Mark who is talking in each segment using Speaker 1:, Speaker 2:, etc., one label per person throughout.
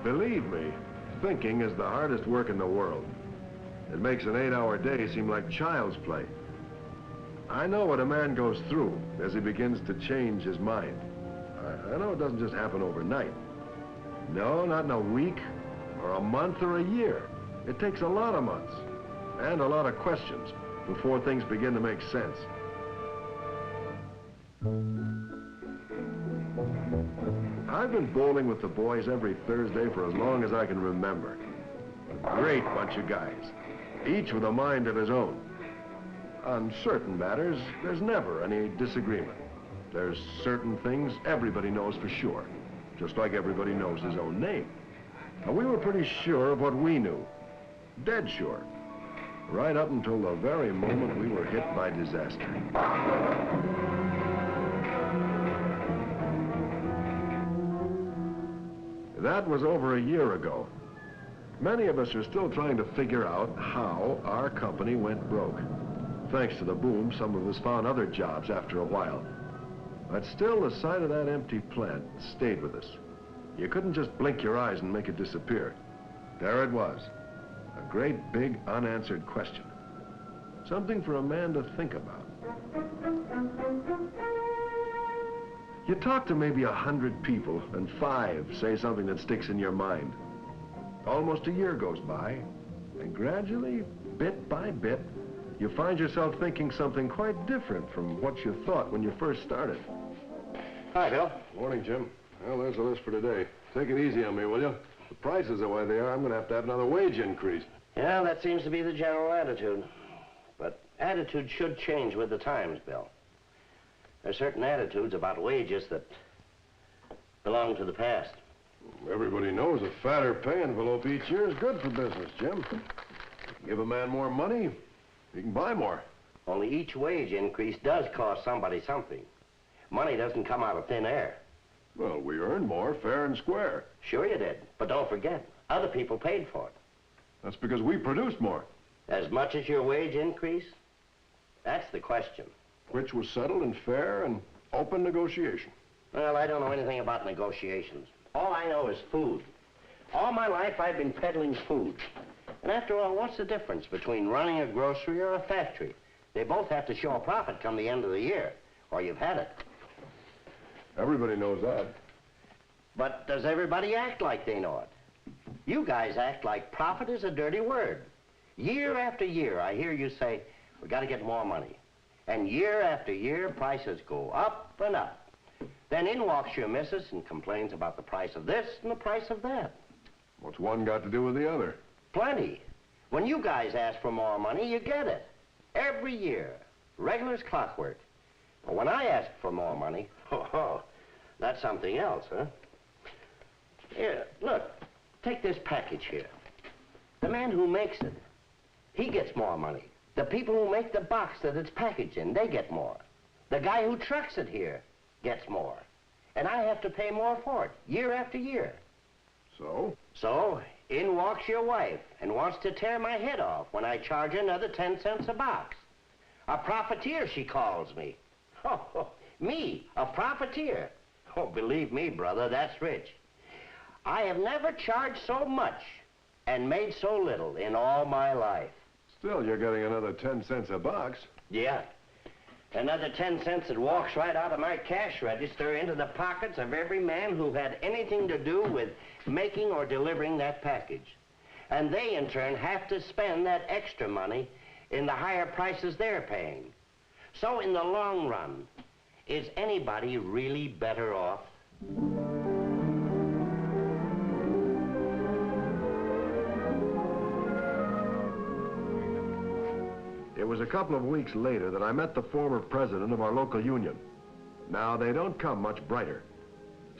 Speaker 1: Believe me, thinking is the hardest work in the world. It makes an 8-hour day seem like child's play. I know what a man goes through as he begins to change his mind. I know it doesn't just happen overnight. No, not in a week, or a month, or a year. It takes a lot of months, and a lot of questions, before things begin to make sense. I've been bowling with the boys every Thursday for as long as I can remember. A great bunch of guys, each with a mind of his own. On certain matters, there's never any disagreement. There's certain things everybody knows for sure, just like everybody knows his own name. And we were pretty sure of what we knew, dead sure, right up until the very moment we were hit by disaster. That was over a year ago. Many of us are still trying to figure out how our company went broke. Thanks to the boom, some of us found other jobs after a while. But still, the sight of that empty plant stayed with us. You couldn't just blink your eyes and make it disappear. There it was, a great big unanswered question. Something for a man to think about. You talk to maybe 100 people, and 5 say something that sticks in your mind. Almost a year goes by, and gradually, bit by bit, you find yourself thinking something quite different from what you thought when you first started.
Speaker 2: Hi, Bill.
Speaker 1: Morning, Jim. Well, there's the list for today. Take it easy on me, will you? The prices are the way they are. I'm going to have another wage increase.
Speaker 2: Yeah, that seems to be the general attitude. But attitude should change with the times, Bill. There are certain attitudes about wages that belong to the past.
Speaker 1: Everybody knows a fatter pay envelope each year is good for business, Jim. Give a man more money, he can buy more.
Speaker 2: Only each wage increase does cost somebody something. Money doesn't come out of thin air.
Speaker 1: Well, we earned more, fair and square.
Speaker 2: Sure you did, but don't forget, other people paid for it.
Speaker 1: That's because we produced more.
Speaker 2: As much as your wage increase? That's the question.
Speaker 1: Which was settled in fair and open negotiation.
Speaker 2: Well, I don't know anything about negotiations. All I know is food. All my life I've been peddling food. And after all, what's the difference between running a grocery or a factory? They both have to show a profit come the end of the year, or you've had it.
Speaker 1: Everybody knows that.
Speaker 2: But does everybody act like they know it? You guys act like profit is a dirty word. Year after year, I hear you say, we got to get more money. And year after year, prices go up and up. Then in walks your missus and complains about the price of this and the price of that.
Speaker 1: What's one got to do with the other?
Speaker 2: Plenty. When you guys ask for more money, you get it. Every year. Regular as clockwork. But when I ask for more money, that's something else, huh? Here, look. Take this package here. The man who makes it, he gets more money. The people who make the box that it's packaged in, they get more. The guy who trucks it here gets more. And I have to pay more for it, year after year.
Speaker 1: So?
Speaker 2: So, in walks your wife and wants to tear my head off when I charge another 10 cents a box. A profiteer, she calls me. Oh, me, a profiteer. Oh, believe me, brother, that's rich. I have never charged so much and made so little in all my life.
Speaker 1: Still, you're getting another 10 cents a box.
Speaker 2: Yeah. Another 10 cents that walks right out of my cash register into the pockets of every man who had anything to do with making or delivering that package. And they, in turn, have to spend that extra money in the higher prices they're paying. So, in the long run, is anybody really better off?
Speaker 1: It was a couple of weeks later that I met the former president of our local union. Now, they don't come much brighter.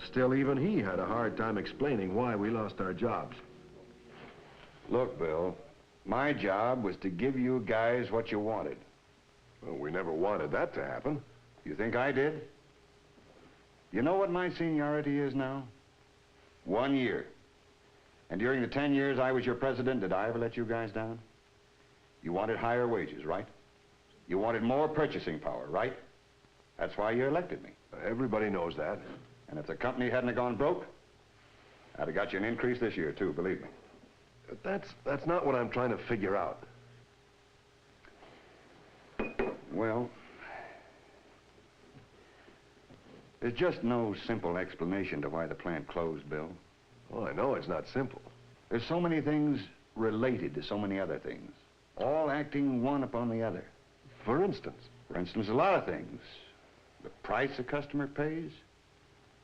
Speaker 1: Still, even he had a hard time explaining why we lost our jobs.
Speaker 3: Look, Bill, my job was to give you guys what you wanted.
Speaker 1: Well, we never wanted that to happen.
Speaker 3: You think I did? You know what my seniority is now? 1 year. And during the 10 years I was your president, did I ever let you guys down? You wanted higher wages, right? You wanted more purchasing power, right? That's why you elected me.
Speaker 1: Everybody knows that.
Speaker 3: And if the company hadn't gone broke, I'd have got you an increase this year, too, believe me.
Speaker 1: That's not what I'm trying to figure out.
Speaker 3: Well, there's just no simple explanation to why the plant closed, Bill.
Speaker 1: Well, I know it's not simple.
Speaker 3: There's so many things related to so many other things, all acting one upon the other.
Speaker 1: For instance?
Speaker 3: For instance, a lot of things. The price a customer pays,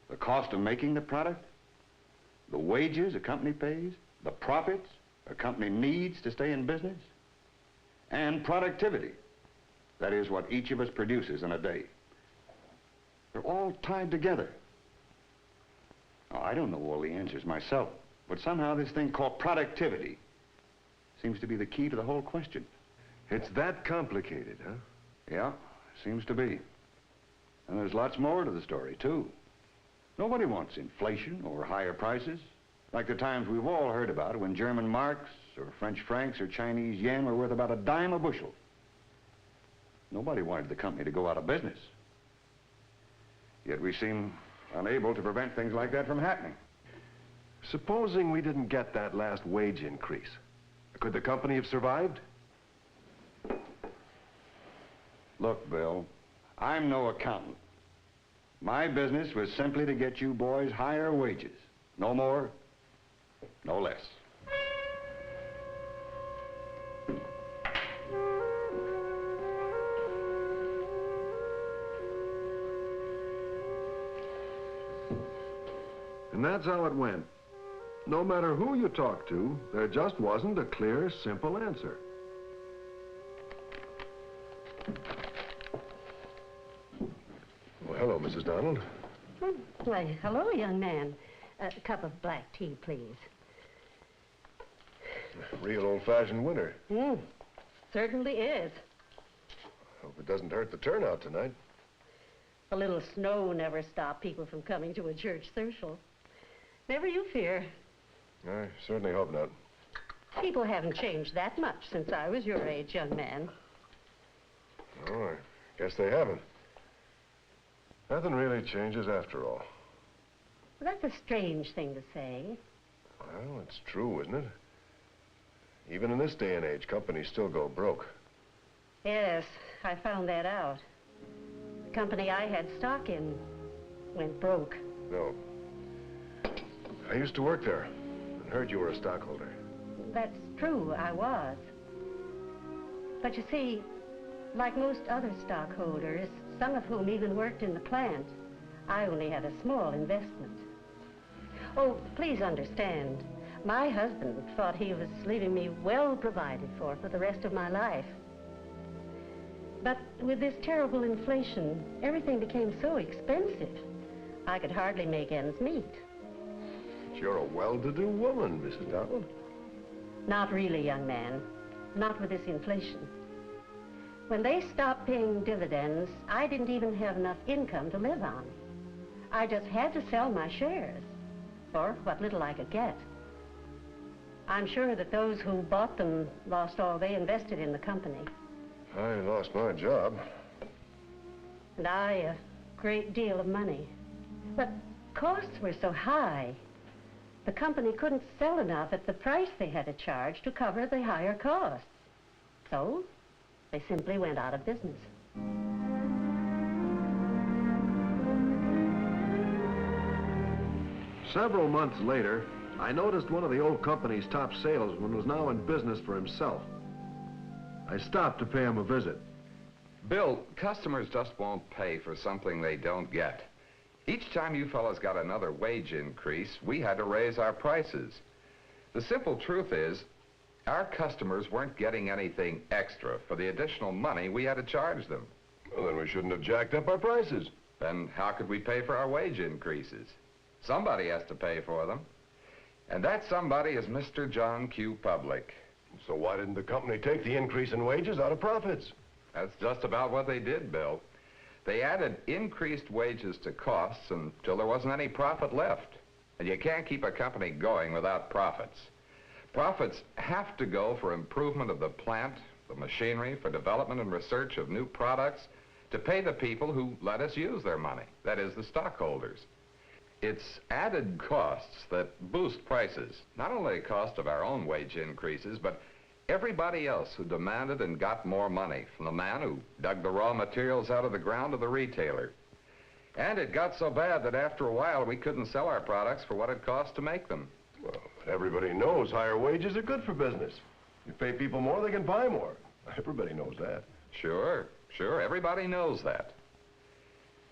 Speaker 3: the cost of making the product, the wages a company pays, the profits a company needs to stay in business, and productivity. That is what each of us produces in a day. They're all tied together. Now, I don't know all the answers myself, but somehow this thing called productivity seems to be the key to the whole question.
Speaker 1: It's that complicated, huh?
Speaker 3: Yeah, seems to be. And there's lots more to the story, too. Nobody wants inflation or higher prices, like the times we've all heard about when German marks or French francs or Chinese yen were worth about a dime a bushel. Nobody wanted the company to go out of business. Yet we seem unable to prevent things like that from happening.
Speaker 1: Supposing we didn't get that last wage increase, could the company have survived?
Speaker 3: Look, Bill, I'm no accountant. My business was simply to get you boys higher wages. No more, no less.
Speaker 1: And that's how it went. No matter who you talked to, there just wasn't a clear, simple answer. Well, hello, Mrs. Donald.
Speaker 4: Why, hello, young man. A cup of black tea, please.
Speaker 1: Real old-fashioned winter.
Speaker 4: Certainly is.
Speaker 1: Hope it doesn't hurt the turnout tonight.
Speaker 4: A little snow never stopped people from coming to a church social. Never you fear.
Speaker 1: I certainly hope not.
Speaker 4: People haven't changed that much since I was your age, young man.
Speaker 1: Oh, I guess they haven't. Nothing really changes after all.
Speaker 4: Well, that's a strange thing to say.
Speaker 1: Well, it's true, isn't it? Even in this day and age, companies still go broke.
Speaker 4: Yes, I found that out. The company I had stock in went broke.
Speaker 1: No. I used to work there and heard you were a stockholder.
Speaker 4: That's true, I was. But you see, like most other stockholders, some of whom even worked in the plant, I only had a small investment. Oh, please understand, my husband thought he was leaving me well provided for the rest of my life. But with this terrible inflation, everything became so expensive, I could hardly make ends meet.
Speaker 1: But you're a well-to-do woman, Mrs. Donald.
Speaker 4: Not really, young man. Not with this inflation. When they stopped paying dividends, I didn't even have enough income to live on. I just had to sell my shares, or what little I could get. I'm sure that those who bought them lost all they invested in the company.
Speaker 1: I lost my job.
Speaker 4: And I a great deal of money. But costs were so high, the company couldn't sell enough at the price they had to charge to cover the higher costs. So, they simply went out of business.
Speaker 1: Several months later, I noticed one of the old company's top salesmen was now in business for himself. I stopped to pay him a visit.
Speaker 5: Bill, customers just won't pay for something they don't get. Each time you fellas got another wage increase, we had to raise our prices. The simple truth is, our customers weren't getting anything extra for the additional money we had to charge them.
Speaker 1: Well, then we shouldn't have jacked up our prices.
Speaker 5: Then how could we pay for our wage increases? Somebody has to pay for them. And that somebody is Mr. John Q. Public.
Speaker 1: So why didn't the company take the increase in wages out of profits?
Speaker 5: That's just about what they did, Bill. They added increased wages to costs until there wasn't any profit left. And you can't keep a company going without profits. Profits have to go for improvement of the plant, the machinery, for development and research of new products, to pay the people who let us use their money, that is, the stockholders. It's added costs that boost prices. Not only the cost of our own wage increases, but everybody else who demanded and got more money, from the man who dug the raw materials out of the ground to the retailer. And it got so bad that after a while we couldn't sell our products for what it cost to make them.
Speaker 1: Well, everybody knows higher wages are good for business. You pay people more, they can buy more. Everybody knows that.
Speaker 5: Sure, everybody knows that.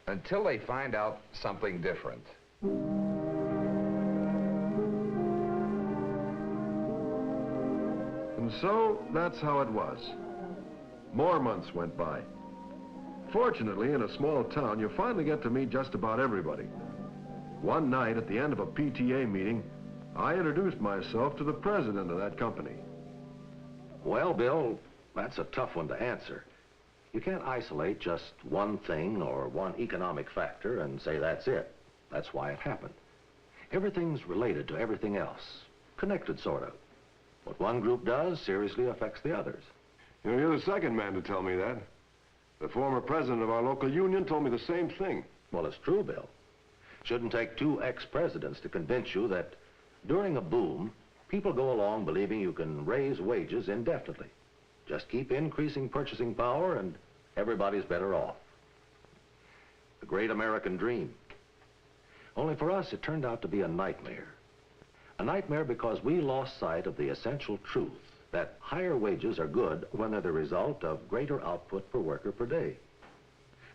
Speaker 5: Until they find out something different.
Speaker 1: And so, that's how it was. More months went by. Fortunately, in a small town, you finally get to meet just about everybody. One night, at the end of a PTA meeting, I introduced myself to the president of that company.
Speaker 6: Well, Bill, that's a tough one to answer. You can't isolate just one thing or one economic factor and say that's it. That's why it happened. Everything's related to everything else. Connected, sort of. What one group does seriously affects the others.
Speaker 1: You know, you're the second man to tell me that. The former president of our local union told me the same thing.
Speaker 6: Well, it's true, Bill. Shouldn't take two ex-presidents to convince you that during a boom, people go along believing you can raise wages indefinitely. Just keep increasing purchasing power and everybody's better off. The great American dream. Only for us, it turned out to be a nightmare. A nightmare because we lost sight of the essential truth that higher wages are good when they're the result of greater output per worker per day.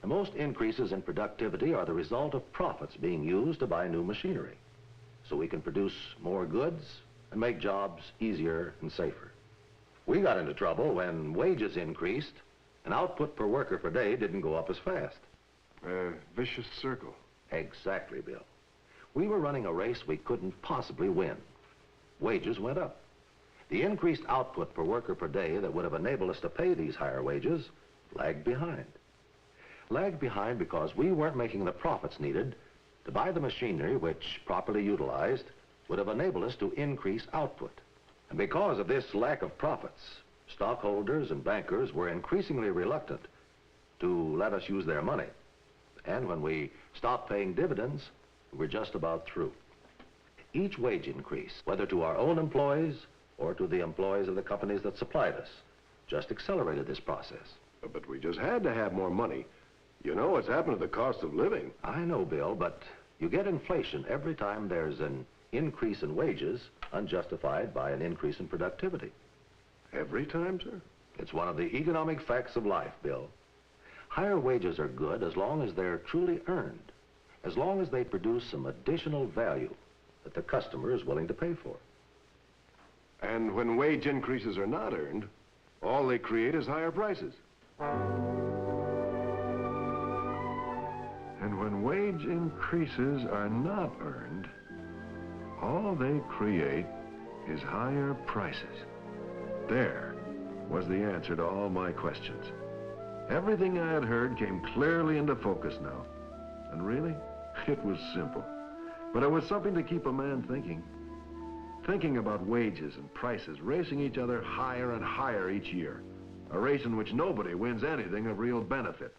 Speaker 6: And most increases in productivity are the result of profits being used to buy new machinery, so we can produce more goods and make jobs easier and safer. We got into trouble when wages increased and output per worker per day didn't go up as fast.
Speaker 1: A vicious circle.
Speaker 6: Exactly, Bill. We were running a race we couldn't possibly win. Wages went up. The increased output per worker per day that would have enabled us to pay these higher wages lagged behind. Lagged behind because we weren't making the profits needed to buy the machinery which, properly utilized, would have enabled us to increase output. And because of this lack of profits, stockholders and bankers were increasingly reluctant to let us use their money. And when we stopped paying dividends, we're just about through. Each wage increase, whether to our own employees or to the employees of the companies that supplied us, just accelerated this process.
Speaker 1: But we just had to have more money. You know, it's happened to the cost of living.
Speaker 6: I know, Bill, but you get inflation every time there's an increase in wages unjustified by an increase in productivity.
Speaker 1: Every time, sir?
Speaker 6: It's one of the economic facts of life, Bill. Higher wages are good as long as they're truly earned, as long as they produce some additional value that the customer is willing to pay for.
Speaker 1: And when wage increases are not earned, all they create is higher prices. And when wage increases are not earned, all they create is higher prices. There was the answer to all my questions. Everything I had heard came clearly into focus now. And really, it was simple. But it was something to keep a man thinking. Thinking about wages and prices racing each other higher and higher each year. A race in which nobody wins anything of real benefit.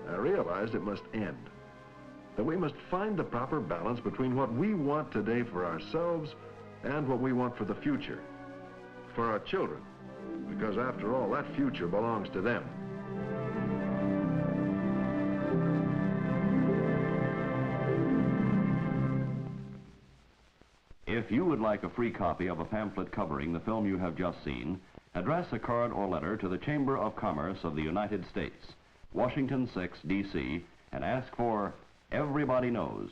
Speaker 1: I realized it must end. That we must find the proper balance between what we want today for ourselves and what we want for the future. For our children. Because after all, that future belongs to them.
Speaker 7: If you would like a free copy of a pamphlet covering the film you have just seen, address a card or letter to the Chamber of Commerce of the United States, Washington 6, D.C., and ask for Everybody Knows.